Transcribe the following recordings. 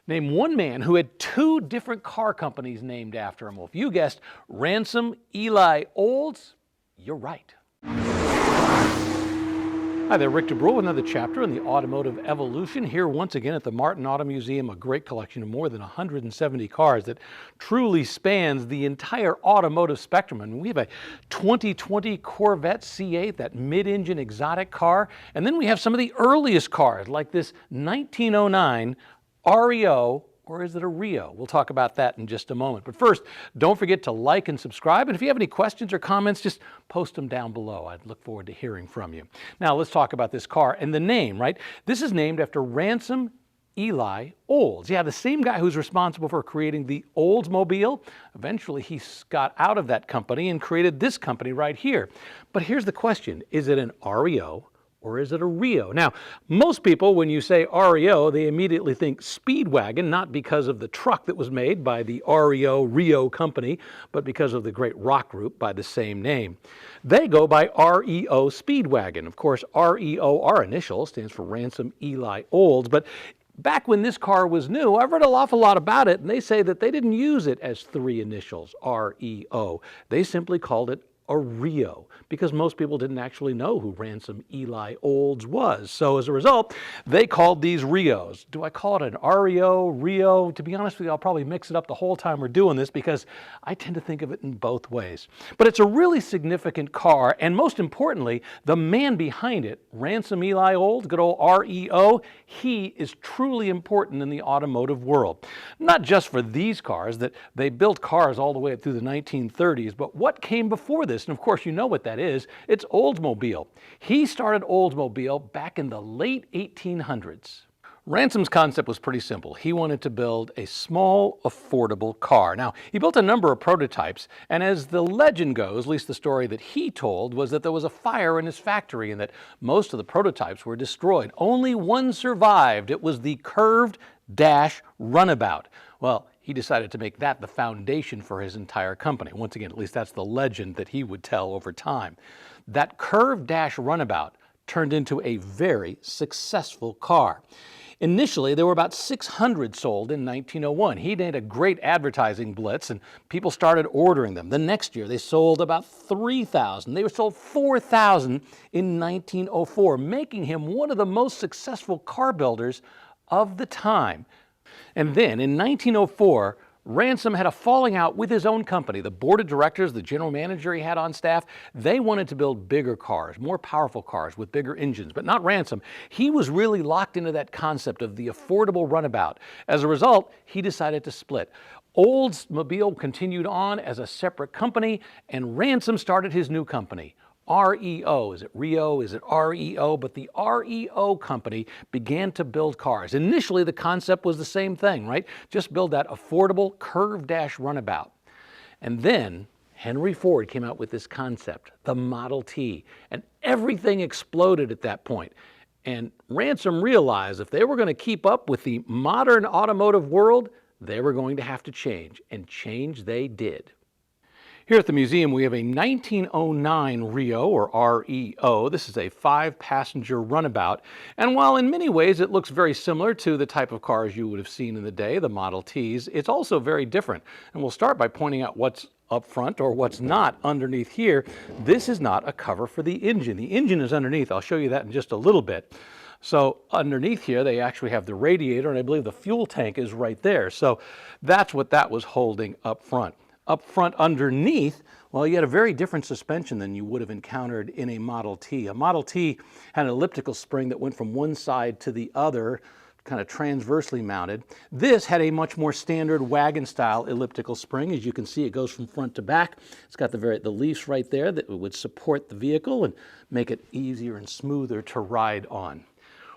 Name one man who had two different car companies named after him. Well, if you guessed Ransom Eli Olds, you're right. Hi there, Rick DeBrule with another chapter in the automotive evolution. Here once again at the Martin Auto Museum, a great collection of more than 170 cars that truly spans the entire automotive spectrum. And we have a 2020 Corvette C8, that mid-engine exotic car. And then we have some of the earliest cars, like this 1909 REO, or is it a REO? We'll talk about that in just a moment. But first, don't forget to like and subscribe. And if you have any questions or comments, just post them down below. I'd look forward to hearing from you. Now, let's talk about this car and the name, right? This is named after Ransom Eli Olds. Yeah, the same guy who's responsible for creating the Oldsmobile. Eventually, he got out of that company and created this company right here. But here's the question. Is it an REO? Or is it a REO? Now, most people, when you say REO, they immediately think Speedwagon, not because of the truck that was made by the REO company, but because of the great rock group by the same name. They go by REO Speedwagon. Of course, REO, our initial, stands for Ransom Eli Olds, but back when this car was new, I've read an awful lot about it, and they say that they didn't use it as three initials, REO. They simply called it a REO, because most people didn't actually know who Ransom Eli Olds was. So as a result, they called these REOs. Do I call it an REO, REO? To be honest with you, I'll probably mix it up the whole time we're doing this because I tend to think of it in both ways. But it's a really significant car, and most importantly, the man behind it, Ransom Eli Olds, good old REO, he is truly important in the automotive world. Not just for these cars, that they built cars all the way up through the 1930s, but what came before this? And of course, you know what that is. It's Oldsmobile. He started Oldsmobile back in the late 1800s. Ransom's concept was pretty simple. He wanted to build a small, affordable car. Now, he built a number of prototypes, and as the legend goes, at least the story that he told, was that there was a fire in his factory and that most of the prototypes were destroyed. Only one survived. It was the curved dash runabout. Well, he decided to make that the foundation for his entire company. Once again, at least that's the legend that he would tell over time. That curved dash runabout turned into a very successful car. Initially, there were about 600 sold in 1901. He did a great advertising blitz and people started ordering them. The next year, they sold about 3,000. They were sold 4,000 in 1904, making him one of the most successful car builders of the time. And then in 1904, Ransom had a falling out with his own company. The board of directors, the general manager he had on staff, they wanted to build bigger cars, more powerful cars with bigger engines, but not Ransom. He was really locked into that concept of the affordable runabout. As a result, he decided to split. Oldsmobile continued on as a separate company, and Ransom started his new company. REO, is it REO, is it REO? But the REO company began to build cars. Initially, the concept was the same thing, right? Just build that affordable curved dash runabout. And then Henry Ford came out with this concept, the Model T, and everything exploded at that point. And Ransom realized if they were going to keep up with the modern automotive world, they were going to have to change, and change they did. Here at the museum, we have a 1909 REO, or REO. This is a 5-passenger runabout. And while in many ways it looks very similar to the type of cars you would have seen in the day, the Model Ts, it's also very different. And we'll start by pointing out what's up front or what's not underneath here. This is not a cover for the engine. The engine is underneath. I'll show you that in just a little bit. So underneath here, they actually have the radiator, and I believe the fuel tank is right there. So that's what that was holding up front. Up front underneath, well, you had a very different suspension than you would have encountered in a Model T. A Model T had an elliptical spring that went from one side to the other, kind of transversely mounted. This had a much more standard wagon-style elliptical spring. As you can see, it goes from front to back. It's got the leaves right there that would support the vehicle and make it easier and smoother to ride on.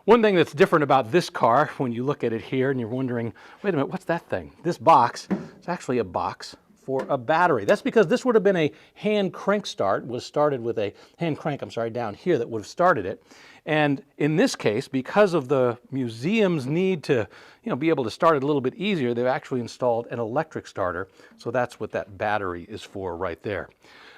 One thing that's different about this car, when you look at it here and you're wondering, wait a minute, what's that thing? This box, it's actually a box for a battery. That's because this would have been a hand crank start, was started with a hand crank, down here that would have started it. And in this case, because of the museum's need to be able to start it a little bit easier, they've actually installed an electric starter. So that's what that battery is for right there.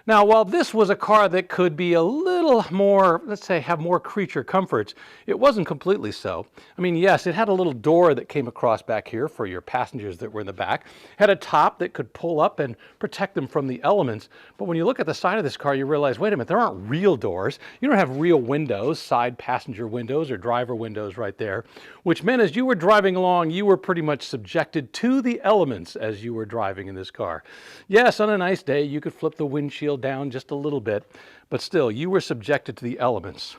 Now, while this was a car that could be a little more, let's say, have more creature comforts, it wasn't completely so. I mean, yes, it had a little door that came across back here for your passengers that were in the back. It had a top that could pull up and protect them from the elements. But when you look at the side of this car, you realize, wait a minute, there aren't real doors. You don't have real windows, side passenger windows or driver windows right there, which meant as you were driving along, you were pretty much subjected to the elements as you were driving in this car. Yes, on a nice day, you could flip the windshield down just a little bit, but still, you were subjected to the elements.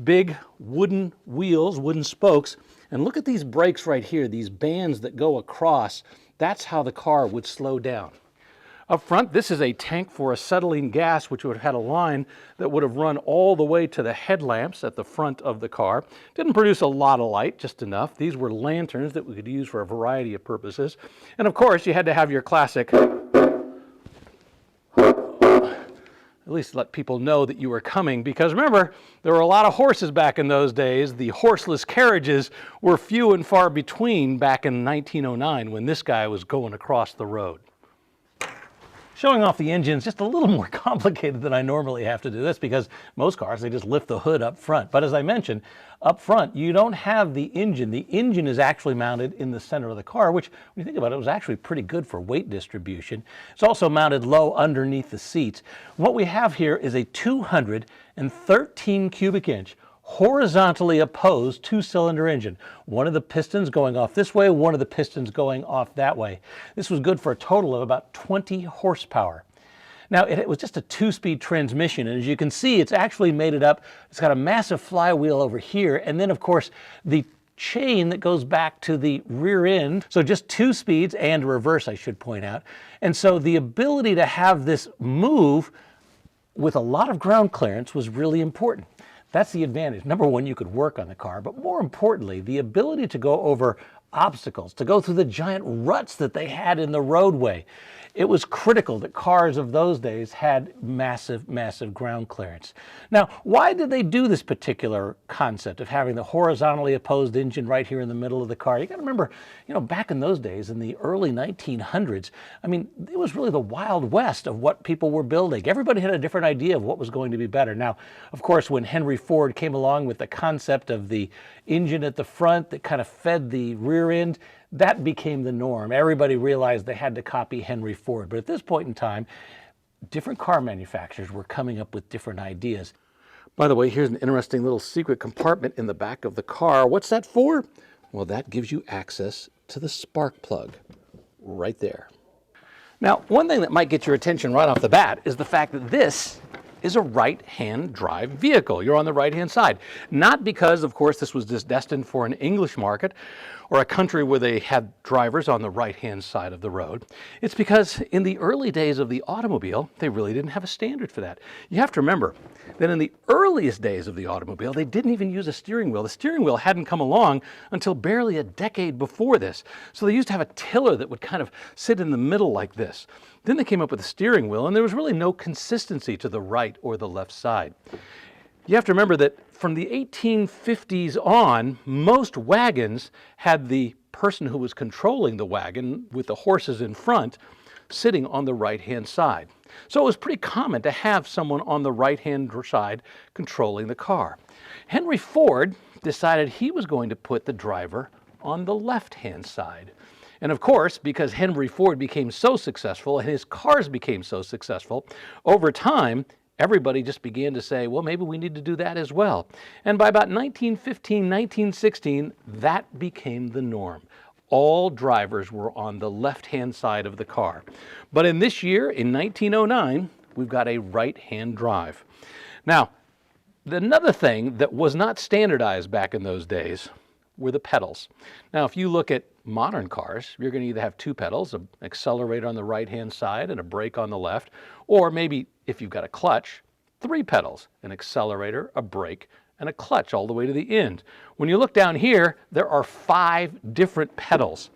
Big wooden wheels, wooden spokes, and look at these brakes right here, these bands that go across. That's how the car would slow down. Up front, this is a tank for acetylene gas, which would have had a line that would have run all the way to the headlamps at the front of the car. Didn't produce a lot of light, just enough. These were lanterns that we could use for a variety of purposes. And of course, you had to have your classic, at least let people know that you were coming, because remember, there were a lot of horses back in those days. The horseless carriages were few and far between back in 1909 when this guy was going across the road. Showing off the engine is just a little more complicated than I normally have to do this, because most cars, they just lift the hood up front. But as I mentioned, up front, you don't have the engine. The engine is actually mounted in the center of the car, which, when you think about it, was actually pretty good for weight distribution. It's also mounted low underneath the seats. What we have here is a 213 cubic inch horizontally opposed two-cylinder engine. One of the pistons going off this way, one of the pistons going off that way. This was good for a total of about 20 horsepower. Now, it was just a two-speed transmission, and as you can see, it's actually made it up. It's got a massive flywheel over here, and then, of course, the chain that goes back to the rear end. So just two speeds and reverse, I should point out. And so the ability to have this move with a lot of ground clearance was really important. That's the advantage. Number one, you could work on the car, but more importantly, the ability to go over obstacles, to go through the giant ruts that they had in the roadway. It was critical that cars of those days had massive, massive ground clearance. Now, why did they do this particular concept of having the horizontally opposed engine right here in the middle of the car? You got to remember, back in those days, in the early 1900s, I mean, it was really the Wild West of what people were building. Everybody had a different idea of what was going to be better. Now, of course, when Henry Ford came along with the concept of the engine at the front that kind of fed the rear end, that became the norm. Everybody realized they had to copy Henry Ford. But at this point in time, different car manufacturers were coming up with different ideas. By the way, here's an interesting little secret compartment in the back of the car. What's that for? Well, that gives you access to the spark plug right there. Now, one thing that might get your attention right off the bat is the fact that this is a right-hand drive vehicle. You're on the right-hand side. Not because, of course, this was just destined for an English market or a country where they had drivers on the right-hand side of the road. It's because in the early days of the automobile, they really didn't have a standard for that. You have to remember that in the earliest days of the automobile, they didn't even use a steering wheel. The steering wheel hadn't come along until barely a decade before this. So they used to have a tiller that would kind of sit in the middle like this. Then they came up with a steering wheel, and there was really no consistency to the right or the left side. You have to remember that from the 1850s on, most wagons had the person who was controlling the wagon with the horses in front sitting on the right-hand side. So it was pretty common to have someone on the right-hand side controlling the car. Henry Ford decided he was going to put the driver on the left-hand side. And of course, because Henry Ford became so successful and his cars became so successful, over time, everybody just began to say, well, maybe we need to do that as well. And by about 1915, 1916, that became the norm. All drivers were on the left-hand side of the car. But in this year, in 1909, we've got a right-hand drive. Now, another thing that was not standardized back in those days were the pedals. Now, if you look at modern cars, you're going to either have two pedals, an accelerator on the right-hand side and a brake on the left, or maybe if you've got a clutch, three pedals, an accelerator, a brake, and a clutch all the way to the end. When you look down here, there are 5 different pedals.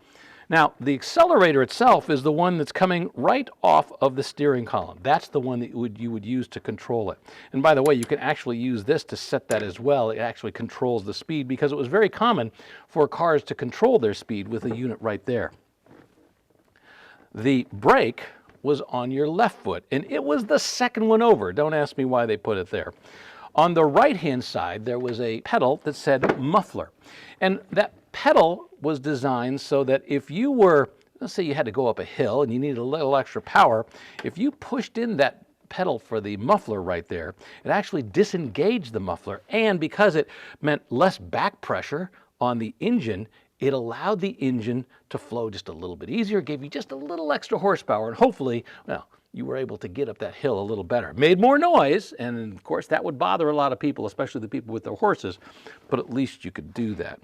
Now, the accelerator itself is the one that's coming right off of the steering column. That's the one that you would use to control it. And by the way, you can actually use this to set that as well. It actually controls the speed because it was very common for cars to control their speed with a unit right there. The brake was on your left foot, and it was the second one over. Don't ask me why they put it there. On the right-hand side, there was a pedal that said muffler. And that pedal was designed so that if you were, let's say you had to go up a hill and you needed a little extra power, if you pushed in that pedal for the muffler right there, it actually disengaged the muffler. And because it meant less back pressure on the engine, it allowed the engine to flow just a little bit easier, gave you just a little extra horsepower, and hopefully, well, you were able to get up that hill a little better. Made more noise, and of course that would bother a lot of people, especially the people with their horses, but at least you could do that.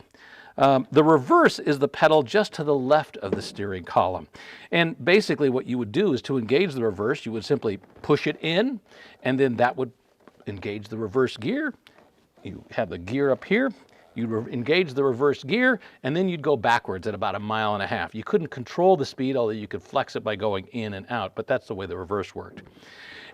The reverse is the pedal just to the left of the steering column. And basically what you would do is to engage the reverse, you would simply push it in, and then that would engage the reverse gear. You have the gear up here. You'd engage the reverse gear, and then you'd go backwards at about 1.5 miles. You couldn't control the speed, although you could flex it by going in and out, but that's the way the reverse worked.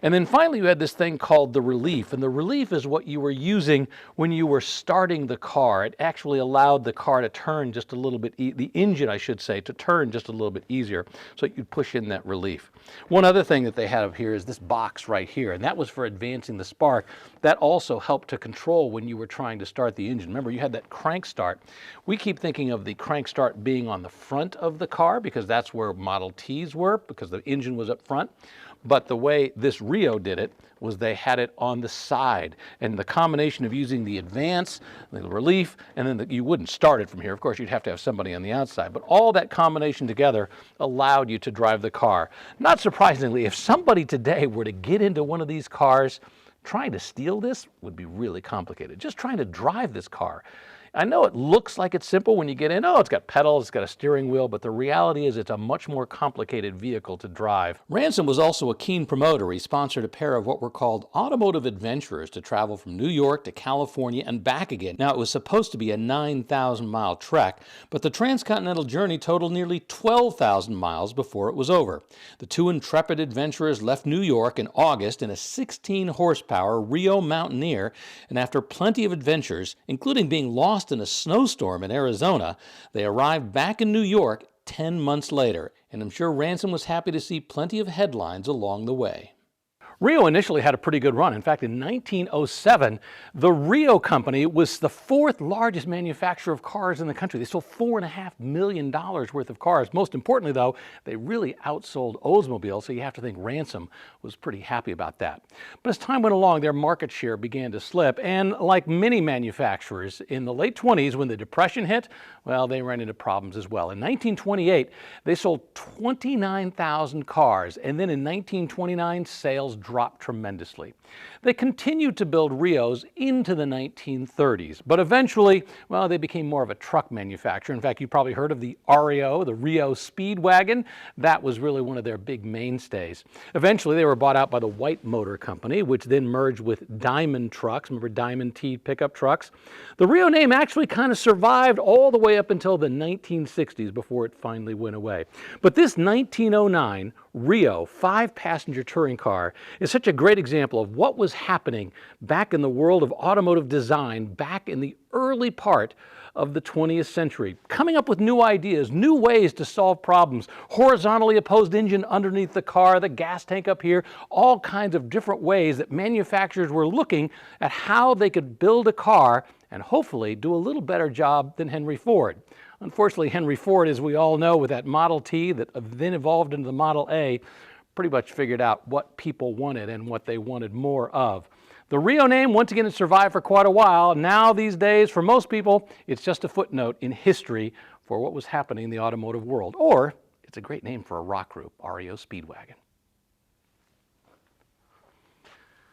And then finally, you had this thing called the relief, and the relief is what you were using when you were starting the car. It actually allowed the car to turn just a little bit, the engine, I should say, to turn just a little bit easier, so you'd push in that relief. One other thing that they had up here is this box right here, and that was for advancing the spark. That also helped to control when you were trying to start the engine. Remember, you had that crank start. We keep thinking of the crank start being on the front of the car because that's where Model Ts were, because the engine was up front. But the way this REO did it was they had it on the side. And the combination of using the advance, the relief, and then you wouldn't start it from here. Of course, you'd have to have somebody on the outside. But all that combination together allowed you to drive the car. Not surprisingly, if somebody today were to get into one of these cars, trying to steal this would be really complicated. Just trying to drive this car. I know it looks like it's simple when you get in. Oh, it's got pedals, it's got a steering wheel, but the reality is it's a much more complicated vehicle to drive. Ransom was also a keen promoter. He sponsored a pair of what were called automotive adventurers to travel from New York to California and back again. Now, it was supposed to be a 9,000-mile trek, but the Transcontinental journey totaled nearly 12,000 miles before it was over. The two intrepid adventurers left New York in August in a 16-horsepower REO Mountaineer, and after plenty of adventures, including being lost in a snowstorm in Arizona, they arrived back in New York 10 months later, and I'm sure Ransom was happy to see plenty of headlines along the way. REO initially had a pretty good run. In fact, in 1907, the REO company was the fourth largest manufacturer of cars in the country. They sold $4.5 million worth of cars. Most importantly, though, they really outsold Oldsmobile, so you have to think Ransom was pretty happy about that. But as time went along, their market share began to slip, and like many manufacturers, in the late 20s, when the Depression hit, well, they ran into problems as well. In 1928, they sold 29,000 cars, and then in 1929, sales dropped tremendously. They continued to build REOs into the 1930s, but eventually, well, they became more of a truck manufacturer. In fact, you probably heard of the REO, the REO Speedwagon. That was really one of their big mainstays. Eventually, they were bought out by the White Motor Company, which then merged with Diamond Trucks. Remember Diamond T pickup trucks? The REO name actually kind of survived all the way up until the 1960s before it finally went away. But this 1909 REO 5-passenger touring car is such a great example of what was happening back in the world of automotive design back in the early part of the 20th century, coming up with new ideas, new ways to solve problems, horizontally opposed engine underneath the car, the gas tank up here, all kinds of different ways that manufacturers were looking at how they could build a car and hopefully do a little better job than Henry Ford. Unfortunately, Henry Ford, as we all know, with that Model T that then evolved into the Model A, pretty much figured out what people wanted and what they wanted more of. The REO name, once again, has survived for quite a while. Now, these days, for most people, it's just a footnote in history for what was happening in the automotive world. Or, it's a great name for a rock group, REO Speedwagon.